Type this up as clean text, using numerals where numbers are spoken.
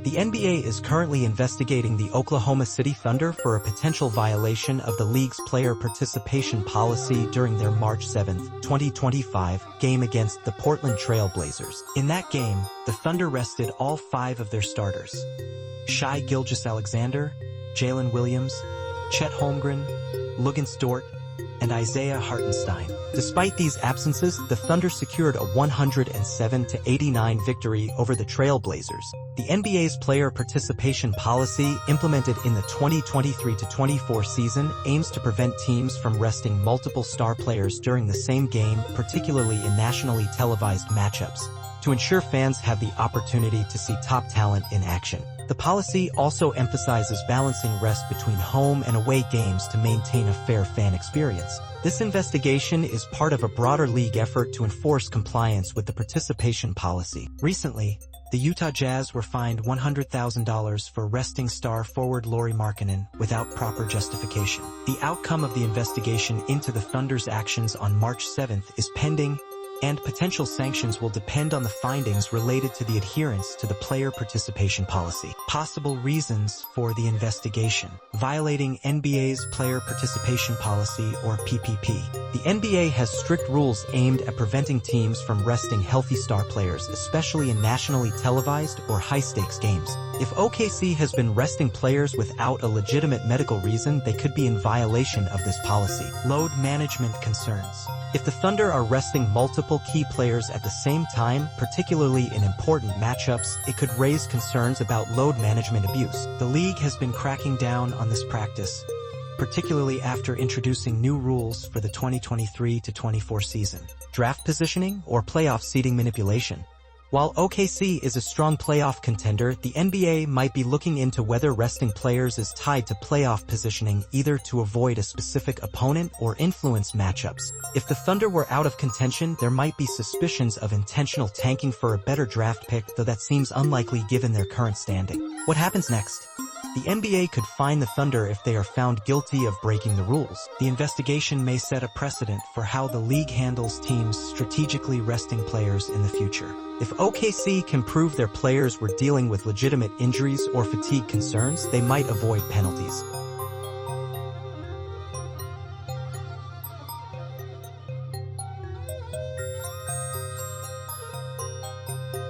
The NBA is currently investigating the Oklahoma City Thunder for a potential violation of the league's player participation policy during their March 7, 2025, game against the Portland Trail Blazers. In that game, the Thunder rested all 5 of their starters: Shai Gilgeous-Alexander, Jalen Williams, Chet Holmgren, Luguentz Dort, and Isaiah Hartenstein. Despite these absences, the Thunder secured a 107-89 victory over the Trail Blazers. The NBA's player participation policy, implemented in the 2023-24 season, aims to prevent teams from resting multiple star players during the same game, particularly in nationally televised matchups, to ensure fans have the opportunity to see top talent in action. The policy also emphasizes balancing rest between home and away games to maintain a fair fan experience. This investigation is part of a broader league effort to enforce compliance with the participation policy. Recently, the Utah Jazz were fined $100,000 for resting star forward Lauri Markkanen without proper justification. The outcome of the investigation into the Thunder's actions on March 7th is pending, and potential sanctions will depend on the findings related to the adherence to the player participation policy. Possible reasons for the investigation: violating NBA's player participation policy, or PPP. The NBA has strict rules aimed at preventing teams from resting healthy star players, especially in nationally televised or high-stakes games. If OKC has been resting players without a legitimate medical reason, they could be in violation of this policy. Load management concerns. If the Thunder are resting multiple key players at the same time, particularly in important matchups, it could raise concerns about load management abuse. The league has been cracking down on this practice, particularly after introducing new rules for the 2023-24 season. Draft positioning or playoff seeding manipulation. While OKC is a strong playoff contender, the NBA might be looking into whether resting players is tied to playoff positioning, either to avoid a specific opponent or influence matchups. If the Thunder were out of contention, there might be suspicions of intentional tanking for a better draft pick, though that seems unlikely given their current standing. What happens next? The NBA could fine the Thunder if they are found guilty of breaking the rules. The investigation may set a precedent for how the league handles teams strategically resting players in the future. If OKC can prove their players were dealing with legitimate injuries or fatigue concerns, they might avoid penalties.